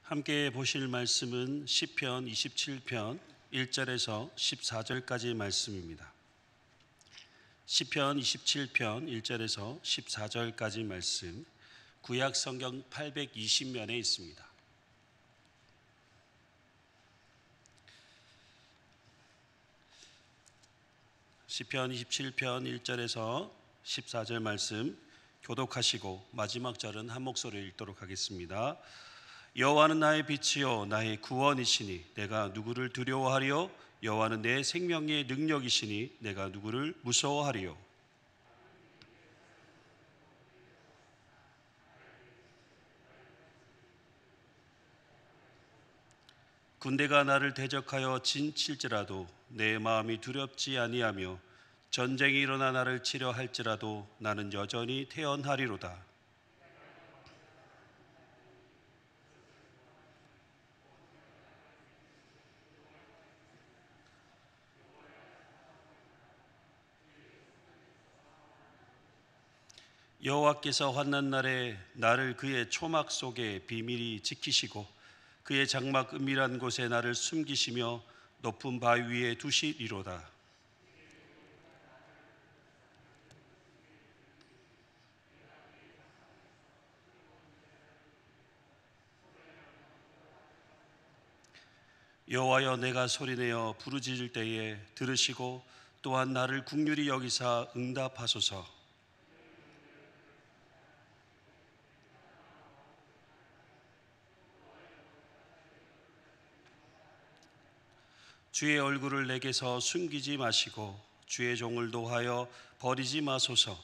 함께 보실 말씀은 시편 27편 1절에서 14절까지의 말씀입니다. 시편 27편 1절에서 14절까지 말씀, 구약 성경 820면에 있습니다. 시편 27편 1절에서 14절 말씀 교독하시고 마지막 절은 한 목소리로 읽도록 하겠습니다. 여호와는 나의 빛이요 나의 구원이시니 내가 누구를 두려워하리요? 여호와는 내 생명의 능력이시니 내가 누구를 무서워하리요? 군대가 나를 대적하여 진칠지라도 내 마음이 두렵지 아니하며 전쟁이 일어나 나를 치려 할지라도 나는 여전히 태연하리로다. 여호와께서 환난 날에 나를 그의 초막 속에 비밀히 지키시고 그의 장막 은밀한 곳에 나를 숨기시며 높은 바위 위에 두시리로다. 여호와여, 내가 소리내어 부르짖을 때에 들으시고 또한 나를 긍휼히 여기사 응답하소서. 주의 얼굴을 내게서 숨기지 마시고 주의 종을 도하여 버리지 마소서.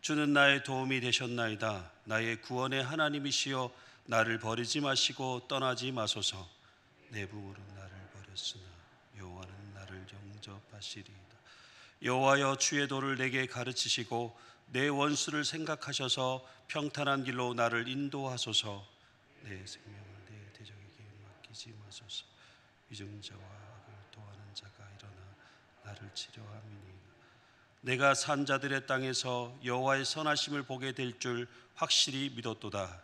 주는 나의 도움이 되셨나이다. 나의 구원의 하나님이시여, 나를 버리지 마시고 떠나지 마소서. 내 부모는 나를 버렸으나 여호와는 나를 영접하시리이다. 여호와여, 주의 도를 내게 가르치시고 내 원수를 생각하셔서 평탄한 길로 나를 인도하소서. 내 생명을 내 대적에게 맡기지 마소서. 위증자와 악을 도하는 자가 일어나 나를 치려함이니 내가 산자들의 땅에서 여호와의 선하심을 보게 될 줄 확실히 믿었도다.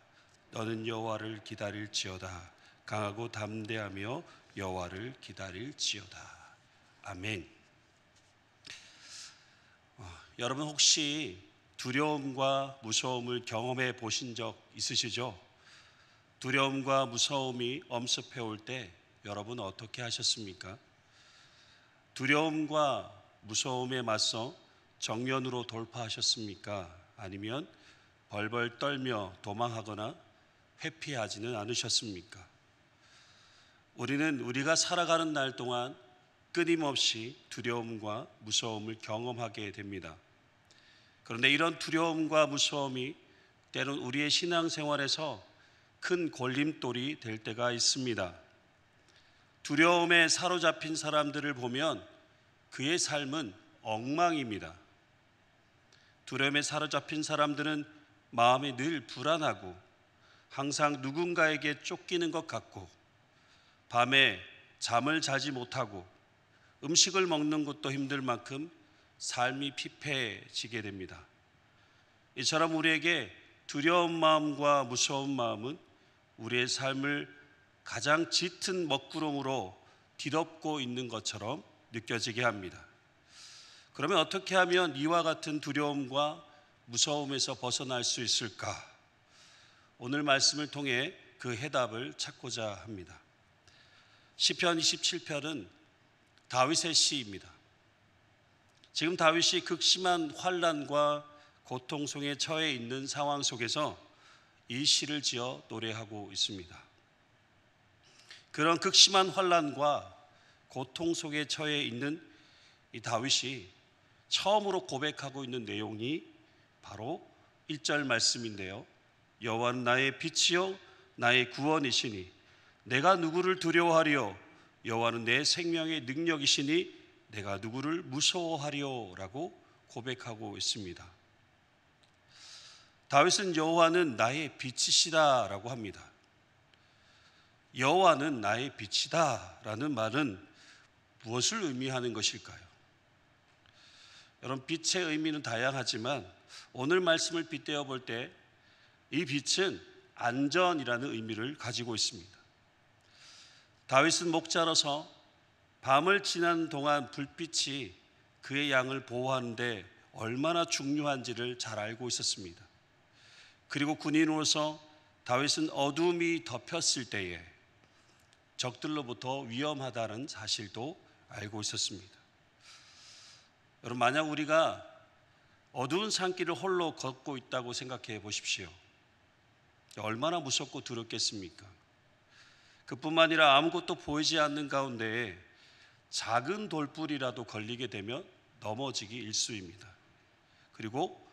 너는 여호와를 기다릴지어다. 강하고 담대하며 여호와를 기다릴지어다. 아멘. 여러분 혹시 두려움과 무서움을 경험해 보신 적 있으시죠? 두려움과 무서움이 엄습해 올 때 여러분 어떻게 하셨습니까? 두려움과 무서움에 맞서 정면으로 돌파하셨습니까? 아니면 벌벌 떨며 도망하거나 회피하지는 않으셨습니까? 우리는 우리가 살아가는 날 동안 끊임없이 두려움과 무서움을 경험하게 됩니다. 그런데 이런 두려움과 무서움이 때론 우리의 신앙생활에서 큰 걸림돌이 될 때가 있습니다. 두려움에 사로잡힌 사람들을 보면 그의 삶은 엉망입니다. 두려움에 사로잡힌 사람들은 마음이 늘 불안하고 항상 누군가에게 쫓기는 것 같고 밤에 잠을 자지 못하고 음식을 먹는 것도 힘들 만큼 삶이 피폐해지게 됩니다. 이처럼 우리에게 두려운 마음과 무서운 마음은 우리의 삶을 가장 짙은 먹구름으로 뒤덮고 있는 것처럼 느껴지게 합니다. 그러면 어떻게 하면 이와 같은 두려움과 무서움에서 벗어날 수 있을까? 오늘 말씀을 통해 그 해답을 찾고자 합니다. 시편 27편은 다윗의 시입니다. 지금 다윗이 극심한 환난과 고통 속에 처해 있는 상황 속에서 이 시를 지어 노래하고 있습니다. 그런 극심한 환난과 고통 속에 처해 있는 이 다윗이 처음으로 고백하고 있는 내용이 바로 1절 말씀인데요. 여호와는 나의 빛이요 나의 구원이시니 내가 누구를 두려워하리요? 여호와는 내 생명의 능력이시니 내가 누구를 무서워하리요? 라고 고백하고 있습니다. 다윗은 여호와는 나의 빛이시다 라고 합니다. 여호와는 나의 빛이다 라는 말은 무엇을 의미하는 것일까요? 여러분, 빛의 의미는 다양하지만 오늘 말씀을 빗대어 볼 때 이 빛은 안전이라는 의미를 가지고 있습니다. 다윗은 목자로서 밤을 지나는 동안 불빛이 그의 양을 보호하는데 얼마나 중요한지를 잘 알고 있었습니다. 그리고 군인으로서 다윗은 어둠이 덮였을 때에 적들로부터 위험하다는 사실도 알고 있었습니다. 여러분, 만약 우리가 어두운 산길을 홀로 걷고 있다고 생각해 보십시오. 얼마나 무섭고 두렵겠습니까? 그뿐만 아니라 아무것도 보이지 않는 가운데 작은 돌불이라도 걸리게 되면 넘어지기 일쑤입니다. 그리고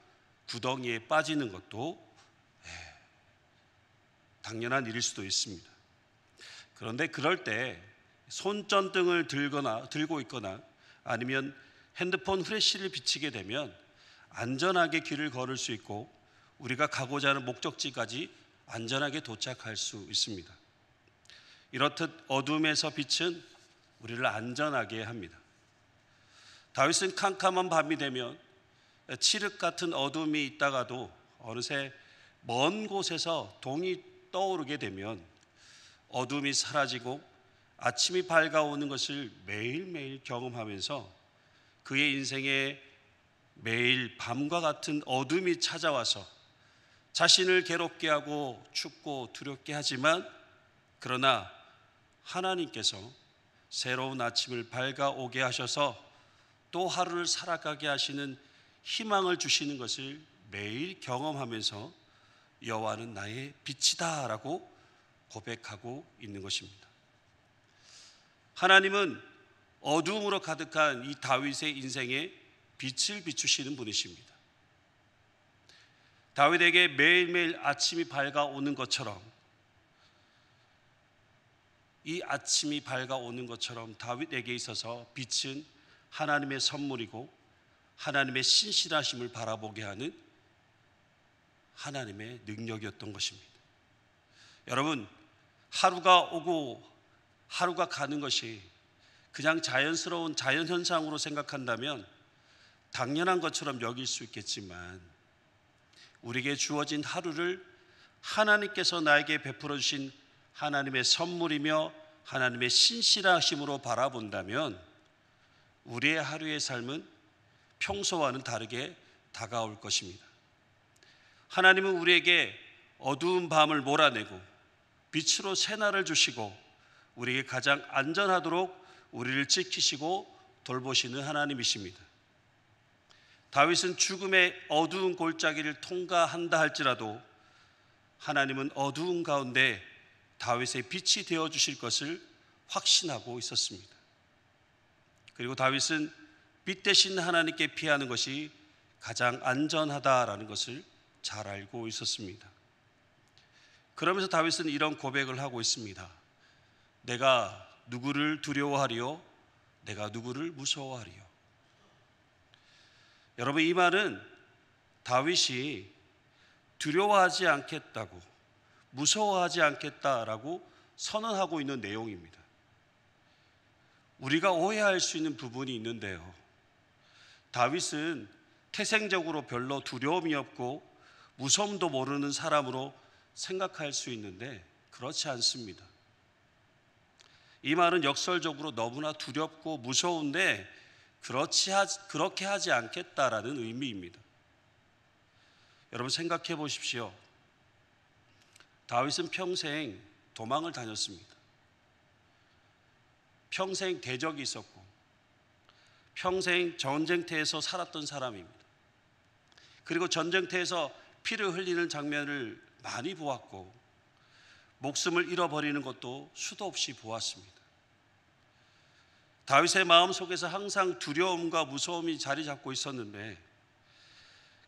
구덩이에 빠지는 것도 당연한 일일 수도 있습니다. 그런데 그럴 때 손전등을 들고 있거나 아니면 핸드폰 후레쉬를 비치게 되면 안전하게 길을 걸을 수 있고 우리가 가고자 하는 목적지까지 안전하게 도착할 수 있습니다. 이렇듯 어둠에서 빛은 우리를 안전하게 합니다. 다윗은 캄캄한 밤이 되면 칠흑 같은 어둠이 있다가도 어느새 먼 곳에서 동이 떠오르게 되면 어둠이 사라지고 아침이 밝아오는 것을 매일매일 경험하면서 그의 인생에 매일 밤과 같은 어둠이 찾아와서 자신을 괴롭게 하고 춥고 두렵게 하지만 그러나 하나님께서 새로운 아침을 밝아오게 하셔서 또 하루를 살아가게 하시는 희망을 주시는 것을 매일 경험하면서 여호와는 나의 빛이다 라고 고백하고 있는 것입니다. 하나님은 어두움으로 가득한 이 다윗의 인생에 빛을 비추시는 분이십니다. 다윗에게 매일매일 아침이 밝아오는 것처럼 이 아침이 밝아오는 것처럼 다윗에게 있어서 빛은 하나님의 선물이고 하나님의 신실하심을 바라보게 하는 하나님의 능력이었던 것입니다. 여러분, 하루가 오고 하루가 가는 것이 그냥 자연스러운 자연현상으로 생각한다면 당연한 것처럼 여길 수 있겠지만 우리에게 주어진 하루를 하나님께서 나에게 베풀어 주신 하나님의 선물이며 하나님의 신실하심으로 바라본다면 우리의 하루의 삶은 평소와는 다르게 다가올 것입니다. 하나님은 우리에게 어두운 밤을 몰아내고 빛으로 새날을 주시고 우리에게 가장 안전하도록 우리를 지키시고 돌보시는 하나님이십니다. 다윗은 죽음의 어두운 골짜기를 통과한다 할지라도 하나님은 어두운 가운데 다윗의 빛이 되어 주실 것을 확신하고 있었습니다. 그리고 다윗은 빛 대신 하나님께 피하는 것이 가장 안전하다라는 것을 잘 알고 있었습니다. 그러면서 다윗은 이런 고백을 하고 있습니다. 내가 누구를 두려워하리요? 내가 누구를 무서워하리요? 여러분, 이 말은 다윗이 두려워하지 않겠다고, 무서워하지 않겠다라고 선언하고 있는 내용입니다. 우리가 오해할 수 있는 부분이 있는데요. 다윗은 태생적으로 별로 두려움이 없고 무서움도 모르는 사람으로 생각할 수 있는데 그렇지 않습니다. 이 말은 역설적으로 너무나 두렵고 무서운데 그렇게 하지 않겠다라는 의미입니다. 여러분, 생각해 보십시오. 다윗은 평생 도망을 다녔습니다. 평생 대적이 있었고 평생 전쟁터에서 살았던 사람입니다. 그리고 전쟁터에서 피를 흘리는 장면을 많이 보았고 목숨을 잃어버리는 것도 수도 없이 보았습니다. 다윗의 마음속에서 항상 두려움과 무서움이 자리 잡고 있었는데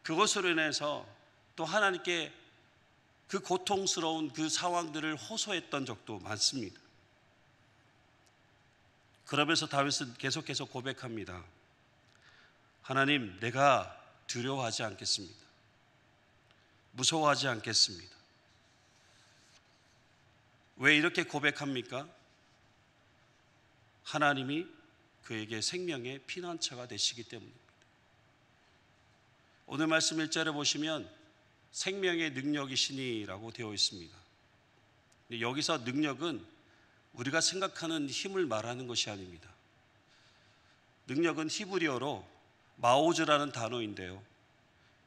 그것으로 인해서 또 하나님께 그 고통스러운 그 상황들을 호소했던 적도 많습니다. 그러면서 다윗은 계속해서 고백합니다. 하나님, 내가 두려워하지 않겠습니다. 무서워하지 않겠습니다. 왜 이렇게 고백합니까? 하나님이 그에게 생명의 피난처가 되시기 때문입니다. 오늘 말씀 1절에 보시면 생명의 능력이시니라고 되어 있습니다. 여기서 능력은 우리가 생각하는 힘을 말하는 것이 아닙니다. 능력은 히브리어로 마오즈라는 단어인데요,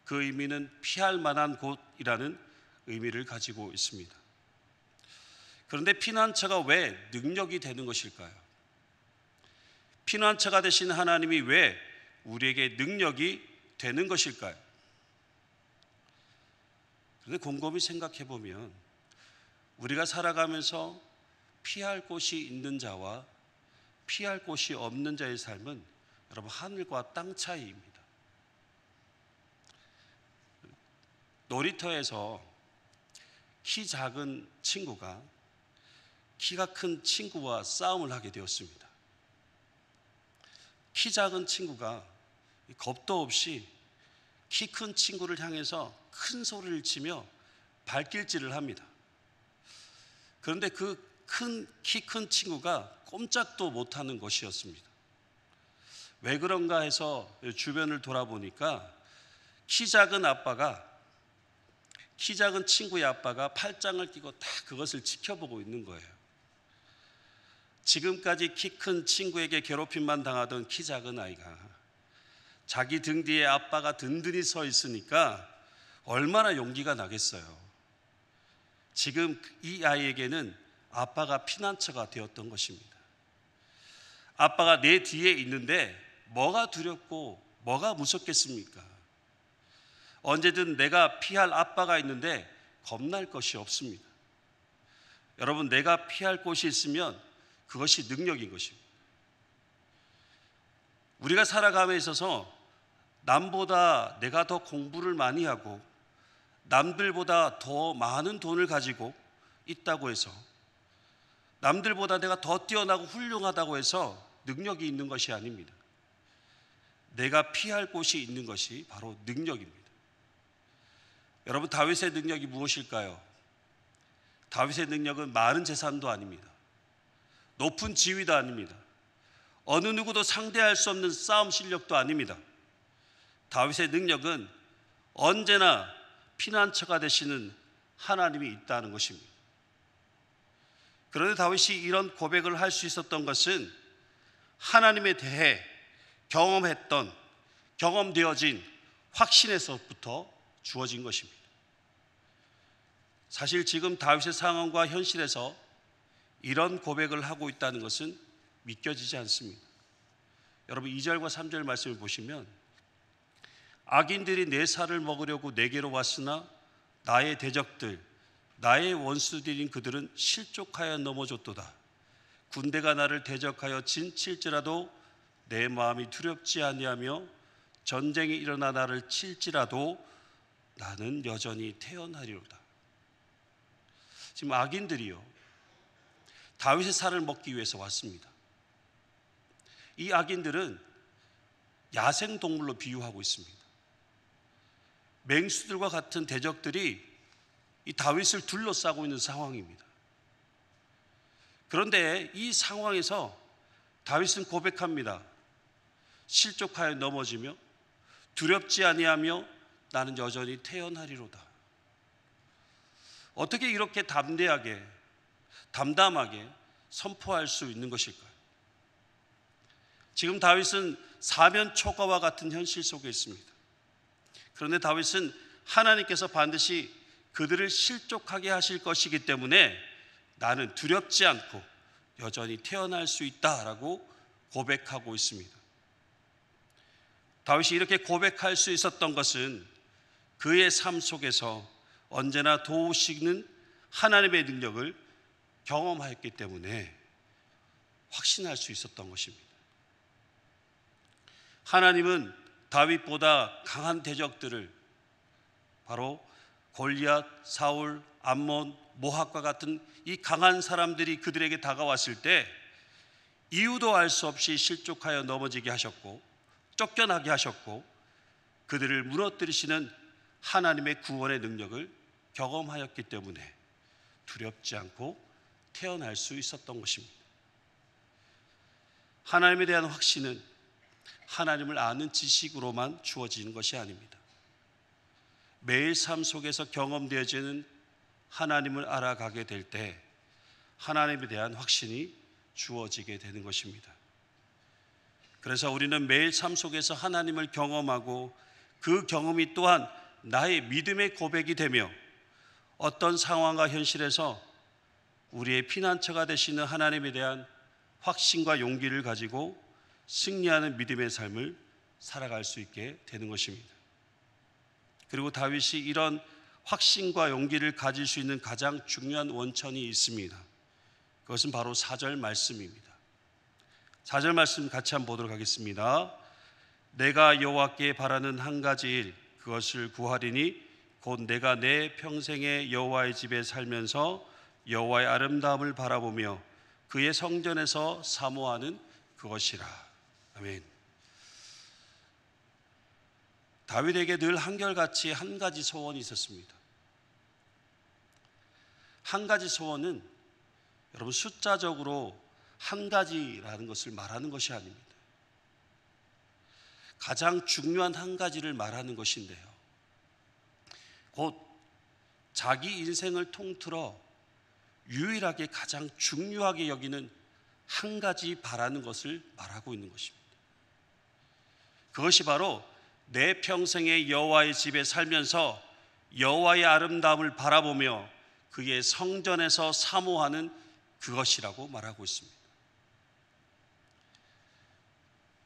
그 의미는 피할 만한 곳이라는 의미를 가지고 있습니다. 그런데 피난처가 왜 능력이 되는 것일까요? 피난처가 되신 하나님이 왜 우리에게 능력이 되는 것일까요? 그런데 곰곰이 생각해 보면 우리가 살아가면서 피할 곳이 있는 자와 피할 곳이 없는 자의 삶은 여러분 하늘과 땅 차이입니다. 놀이터에서 키 작은 친구가 키가 큰 친구와 싸움을 하게 되었습니다. 키 작은 친구가 겁도 없이 키 큰 친구를 향해서 큰 소리를 치며 발길질을 합니다. 그런데 그 키 큰 친구가 꼼짝도 못하는 것이었습니다. 왜 그런가 해서 주변을 돌아보니까 키 작은 친구의 아빠가 팔짱을 끼고 다 그것을 지켜보고 있는 거예요. 지금까지 키 큰 친구에게 괴롭힘만 당하던 키 작은 아이가 자기 등 뒤에 아빠가 든든히 서 있으니까 얼마나 용기가 나겠어요. 지금 이 아이에게는 아빠가 피난처가 되었던 것입니다. 아빠가 내 뒤에 있는데 뭐가 두렵고 뭐가 무섭겠습니까? 언제든 내가 피할 아빠가 있는데 겁날 것이 없습니다. 여러분, 내가 피할 곳이 있으면 그것이 능력인 것입니다. 우리가 살아감에 있어서 남보다 내가 더 공부를 많이 하고 남들보다 더 많은 돈을 가지고 있다고 해서, 남들보다 내가 더 뛰어나고 훌륭하다고 해서 능력이 있는 것이 아닙니다. 내가 피할 곳이 있는 것이 바로 능력입니다. 여러분, 다윗의 능력이 무엇일까요? 다윗의 능력은 많은 재산도 아닙니다. 높은 지위도 아닙니다. 어느 누구도 상대할 수 없는 싸움 실력도 아닙니다. 다윗의 능력은 언제나 피난처가 되시는 하나님이 있다는 것입니다. 그런데 다윗이 이런 고백을 할 수 있었던 것은 하나님에 대해 경험되어진 확신에서부터 주어진 것입니다. 사실 지금 다윗의 상황과 현실에서 이런 고백을 하고 있다는 것은 믿겨지지 않습니다. 여러분, 2절과 3절 말씀을 보시면 악인들이 내 살을 먹으려고 내게로 왔으나 나의 대적들, 나의 원수들인 그들은 실족하여 넘어졌도다. 군대가 나를 대적하여 진칠지라도 내 마음이 두렵지 아니하며 전쟁이 일어나 나를 칠지라도 나는 여전히 태어나리로다. 지금 악인들이요, 다윗의 살을 먹기 위해서 왔습니다. 이 악인들은 야생동물로 비유하고 있습니다. 맹수들과 같은 대적들이 이 다윗을 둘러싸고 있는 상황입니다. 그런데 이 상황에서 다윗은 고백합니다. 실족하여 넘어지며 두렵지 아니하며 나는 여전히 태어나리로다. 어떻게 이렇게 담담하게 선포할 수 있는 것일까요? 지금 다윗은 사면초가와 같은 현실 속에 있습니다. 그런데 다윗은 하나님께서 반드시 그들을 실족하게 하실 것이기 때문에 나는 두렵지 않고 여전히 태어날 수 있다라고 고백하고 있습니다. 다윗이 이렇게 고백할 수 있었던 것은 그의 삶 속에서 언제나 도우시는 하나님의 능력을 경험하였기 때문에 확신할 수 있었던 것입니다. 하나님은 다윗보다 강한 대적들을, 바로 골리앗, 사울, 암몬, 모압과 같은 이 강한 사람들이 그들에게 다가왔을 때 이유도 알 수 없이 실족하여 넘어지게 하셨고 쫓겨나게 하셨고 그들을 무너뜨리시는 하나님의 구원의 능력을 경험하였기 때문에 두렵지 않고 태어날 수 있었던 것입니다. 하나님에 대한 확신은 하나님을 아는 지식으로만 주어지는 것이 아닙니다. 매일 삶 속에서 경험되어지는 하나님을 알아가게 될 때 하나님에 대한 확신이 주어지게 되는 것입니다. 그래서 우리는 매일 삶 속에서 하나님을 경험하고 그 경험이 또한 나의 믿음의 고백이 되며 어떤 상황과 현실에서 우리의 피난처가 되시는 하나님에 대한 확신과 용기를 가지고 승리하는 믿음의 삶을 살아갈 수 있게 되는 것입니다. 그리고 다윗이 이런 확신과 용기를 가질 수 있는 가장 중요한 원천이 있습니다. 그것은 바로 4절 말씀입니다. 4절 말씀 같이 한번 보도록 하겠습니다. 내가 여호와께 바라는 한 가지 일 그것을 구하리니 곧 내가 내 평생에 여호와의 집에 살면서 여호와의 아름다움을 바라보며 그의 성전에서 사모하는 그것이라. 아멘. 다윗에게 늘 한결같이 한 가지 소원이 있었습니다. 한 가지 소원은 여러분 숫자적으로 한 가지라는 것을 말하는 것이 아닙니다. 가장 중요한 한 가지를 말하는 것인데요. 곧 자기 인생을 통틀어 유일하게 가장 중요하게 여기는 한 가지 바라는 것을 말하고 있는 것입니다. 그것이 바로 내 평생에 여호와의 집에 살면서 여호와의 아름다움을 바라보며 그의 성전에서 사모하는 그것이라고 말하고 있습니다.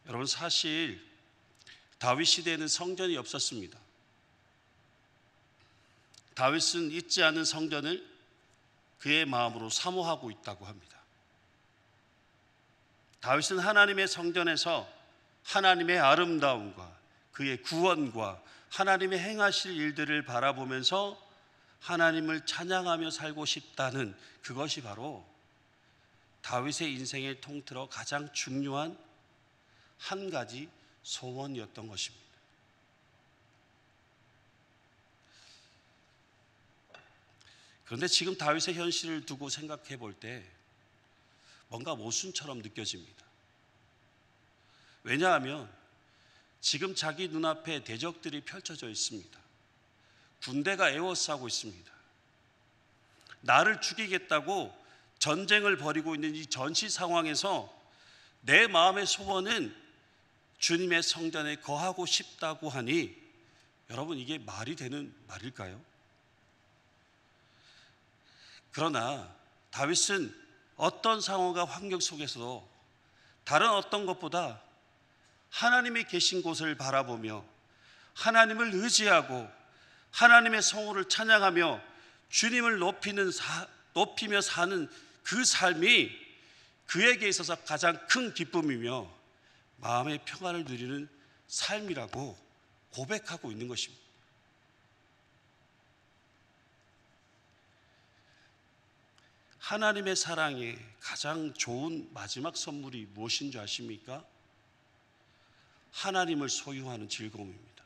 여러분 사실 다윗 시대에는 성전이 없었습니다. 다윗은 잊지 않은 성전을 그의 마음으로 사모하고 있다고 합니다. 다윗은 하나님의 성전에서 하나님의 아름다움과 그의 구원과 하나님의 행하실 일들을 바라보면서 하나님을 찬양하며 살고 싶다는 그것이 바로 다윗의 인생을 통틀어 가장 중요한 한 가지 소원이었던 것입니다. 그런데 지금 다윗의 현실을 두고 생각해 볼 때 뭔가 모순처럼 느껴집니다. 왜냐하면 지금 자기 눈앞에 대적들이 펼쳐져 있습니다. 군대가 에워싸고 있습니다. 나를 죽이겠다고 전쟁을 벌이고 있는 이 전시 상황에서 내 마음의 소원은 주님의 성전에 거하고 싶다고 하니 여러분 이게 말이 되는 말일까요? 그러나 다윗은 어떤 상황과 환경 속에서도 다른 어떤 것보다 하나님이 계신 곳을 바라보며 하나님을 의지하고 하나님의 성호를 찬양하며 주님을 높이며 사는 그 삶이 그에게 있어서 가장 큰 기쁨이며 마음의 평안을 누리는 삶이라고 고백하고 있는 것입니다. 하나님의 사랑에 가장 좋은 마지막 선물이 무엇인 줄 아십니까? 하나님을 소유하는 즐거움입니다.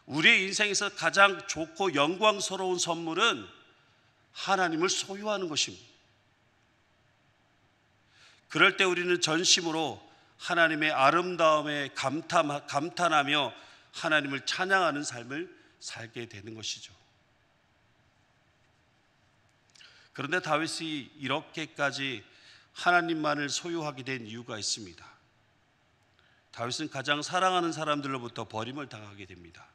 우리의 인생에서 가장 좋고 영광스러운 선물은 하나님을 소유하는 것입니다. 그럴 때 우리는 전심으로 하나님의 아름다움에 감탄하며 하나님을 찬양하는 삶을 살게 되는 것이죠. 그런데 다윗이 이렇게까지 하나님만을 소유하게 된 이유가 있습니다. 다윗은 가장 사랑하는 사람들로부터 버림을 당하게 됩니다.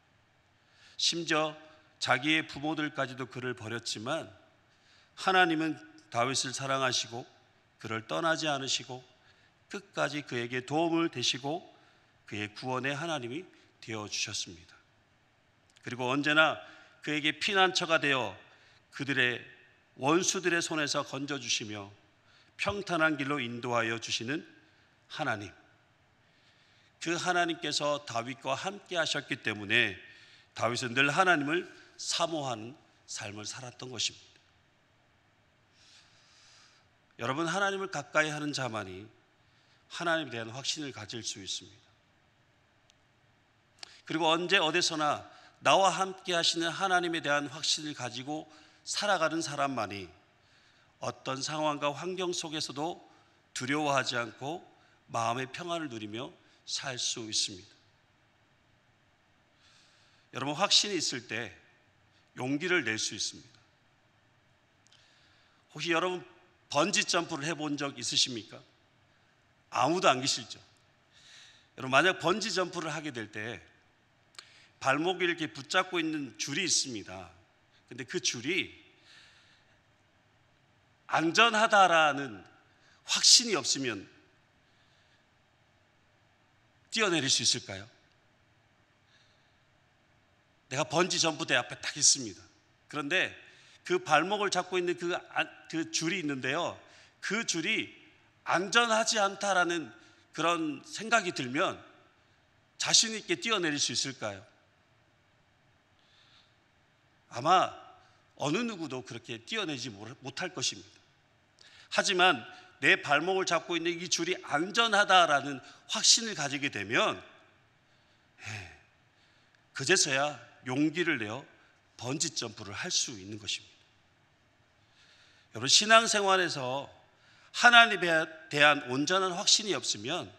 심지어 자기의 부모들까지도 그를 버렸지만 하나님은 다윗을 사랑하시고 그를 떠나지 않으시고 끝까지 그에게 도움을 되시고 그의 구원의 하나님이 되어주셨습니다. 그리고 언제나 그에게 피난처가 되어 그들의 원수들의 손에서 건져주시며 평탄한 길로 인도하여 주시는 하나님, 그 하나님께서 다윗과 함께 하셨기 때문에 다윗은 늘 하나님을 사모하는 삶을 살았던 것입니다. 여러분, 하나님을 가까이 하는 자만이 하나님에 대한 확신을 가질 수 있습니다. 그리고 언제 어디서나 나와 함께 하시는 하나님에 대한 확신을 가지고 살아가는 사람만이 어떤 상황과 환경 속에서도 두려워하지 않고 마음의 평안을 누리며 살 수 있습니다. 여러분, 확신이 있을 때 용기를 낼 수 있습니다. 혹시 여러분 번지 점프를 해본 적 있으십니까? 아무도 안 계시죠? 여러분, 만약 번지 점프를 하게 될 때 발목을 이렇게 붙잡고 있는 줄이 있습니다. 근데 그 줄이 안전하다라는 확신이 없으면 뛰어내릴 수 있을까요? 내가 번지 점프대 앞에 딱 있습니다. 그런데 그 발목을 잡고 있는 그 줄이 있는데요, 그 줄이 안전하지 않다라는 그런 생각이 들면 자신 있게 뛰어내릴 수 있을까요? 아마 어느 누구도 그렇게 뛰어내지 못할 것입니다. 하지만 내 발목을 잡고 있는 이 줄이 안전하다라는 확신을 가지게 되면 그제서야 용기를 내어 번지 점프를 할 수 있는 것입니다. 여러분, 신앙생활에서 하나님에 대한 온전한 확신이 없으면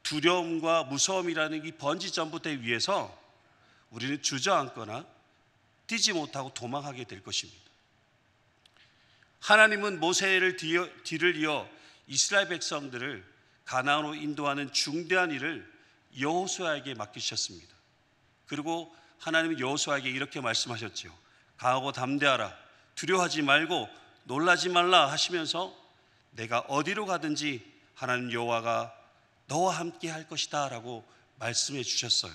두려움과 무서움이라는 이 번지 점프대 위에서 우리는 주저앉거나 뛰지 못하고 도망하게 될 것입니다. 하나님은 모세를 뒤를 이어 이스라엘 백성들을 가나안으로 인도하는 중대한 일을 여호수아에게 맡기셨습니다. 그리고 하나님은 여호수아에게 이렇게 말씀하셨지요. 강하고 담대하라, 두려워하지 말고 놀라지 말라 하시면서 내가 어디로 가든지 하나님 여호와가 너와 함께 할 것이다 라고 말씀해 주셨어요.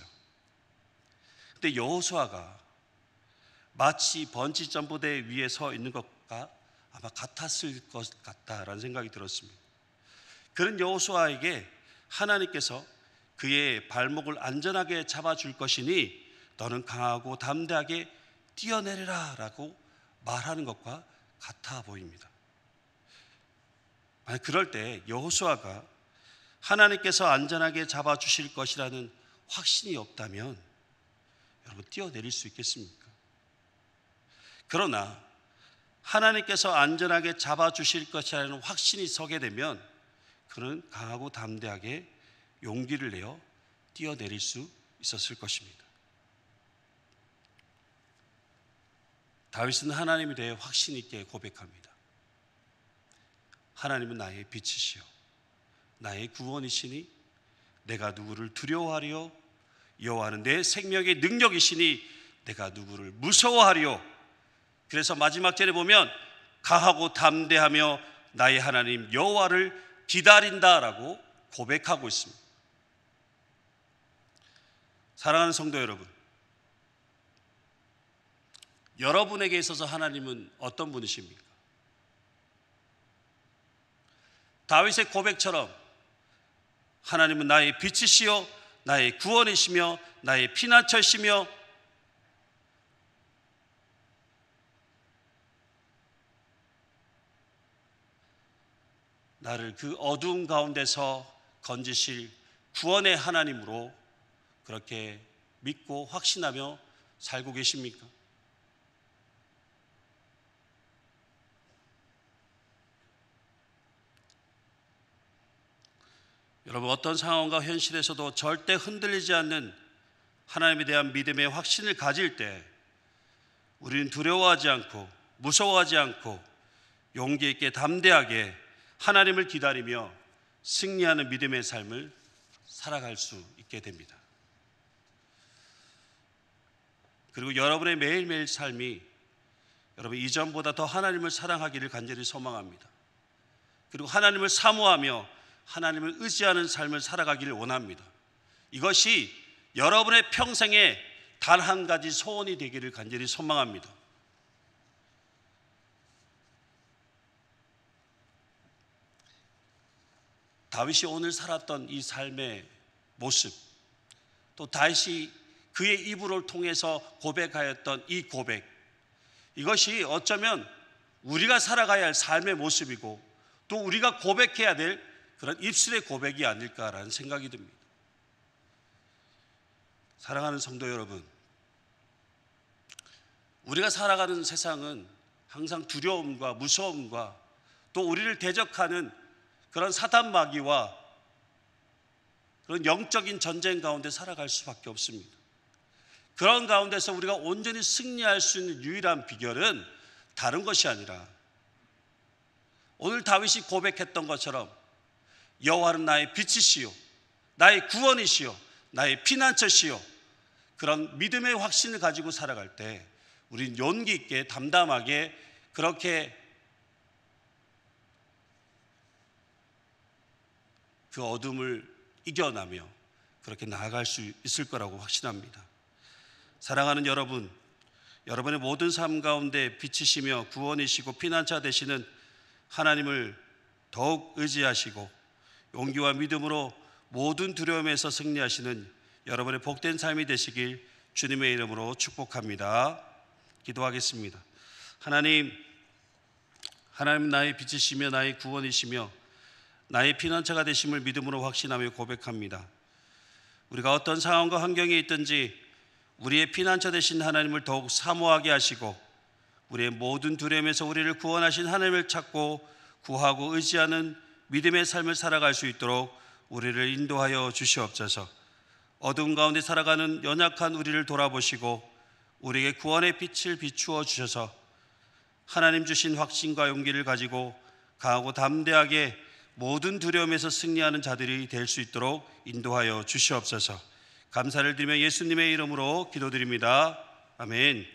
근데 여호수아가 마치 번지 점프대 위에 서 있는 것과 아마 같았을 것 같다라는 생각이 들었습니다. 그런 여호수아에게 하나님께서 그의 발목을 안전하게 잡아줄 것이니 너는 강하고 담대하게 뛰어내리라 라고 말하는 것과 같아 보입니다. 그럴 때 여호수아가 하나님께서 안전하게 잡아주실 것이라는 확신이 없다면 여러분, 뛰어내릴 수 있겠습니까? 그러나 하나님께서 안전하게 잡아주실 것이라는 확신이 서게 되면 그는 강하고 담대하게 용기를 내어 뛰어내릴 수 있었을 것입니다. 다윗은 하나님에 대해 확신 있게 고백합니다. 하나님은 나의 빛이시요 나의 구원이시니 내가 누구를 두려워하리요? 여호와는 내 생명의 능력이시니 내가 누구를 무서워하리요? 그래서 마지막 절에 보면 강하고 담대하며 나의 하나님 여호와를 기다린다라고 고백하고 있습니다. 사랑하는 성도 여러분, 여러분에게 있어서 하나님은 어떤 분이십니까? 다윗의 고백처럼 하나님은 나의 빛이시요 나의 구원이시며 나의 피난처시며 나를 그 어두운 가운데서 건지실 구원의 하나님으로 그렇게 믿고 확신하며 살고 계십니까? 여러분, 어떤 상황과 현실에서도 절대 흔들리지 않는 하나님에 대한 믿음의 확신을 가질 때 우리는 두려워하지 않고 무서워하지 않고 용기 있게 담대하게 하나님을 기다리며 승리하는 믿음의 삶을 살아갈 수 있게 됩니다. 그리고 여러분의 매일매일 삶이 여러분 이전보다 더 하나님을 사랑하기를 간절히 소망합니다. 그리고 하나님을 사모하며 하나님을 의지하는 삶을 살아가기를 원합니다. 이것이 여러분의 평생에 단 한 가지 소원이 되기를 간절히 소망합니다. 다윗이 오늘 살았던 이 삶의 모습, 또 다윗이 그의 입을 통해서 고백하였던 이 고백, 이것이 어쩌면 우리가 살아가야 할 삶의 모습이고 또 우리가 고백해야 될 그런 입술의 고백이 아닐까라는 생각이 듭니다. 사랑하는 성도 여러분, 우리가 살아가는 세상은 항상 두려움과 무서움과 또 우리를 대적하는 그런 사단 마귀와 그런 영적인 전쟁 가운데 살아갈 수밖에 없습니다. 그런 가운데서 우리가 온전히 승리할 수 있는 유일한 비결은 다른 것이 아니라 오늘 다윗이 고백했던 것처럼 여호와는 나의 빛이시요 나의 구원이시요 나의 피난처시요, 그런 믿음의 확신을 가지고 살아갈 때 우린 용기 있게 담담하게 그렇게 그 어둠을 이겨나며 그렇게 나아갈 수 있을 거라고 확신합니다. 사랑하는 여러분, 여러분의 모든 삶 가운데 빛이시며 구원이시고 피난처 되시는 하나님을 더욱 의지하시고 용기와 믿음으로 모든 두려움에서 승리하시는 여러분의 복된 삶이 되시길 주님의 이름으로 축복합니다. 기도하겠습니다. 하나님 나의 빛이시며 나의 구원이시며 나의 피난처가 되심을 믿음으로 확신하며 고백합니다. 우리가 어떤 상황과 환경에 있든지 우리의 피난처 되신 하나님을 더욱 사모하게 하시고 우리의 모든 두려움에서 우리를 구원하신 하나님을 찾고 구하고 의지하는 믿음의 삶을 살아갈 수 있도록 우리를 인도하여 주시옵소서. 어두운 가운데 살아가는 연약한 우리를 돌아보시고 우리에게 구원의 빛을 비추어 주셔서 하나님 주신 확신과 용기를 가지고 강하고 담대하게 모든 두려움에서 승리하는 자들이 될 수 있도록 인도하여 주시옵소서. 감사를 드리며 예수님의 이름으로 기도드립니다. 아멘.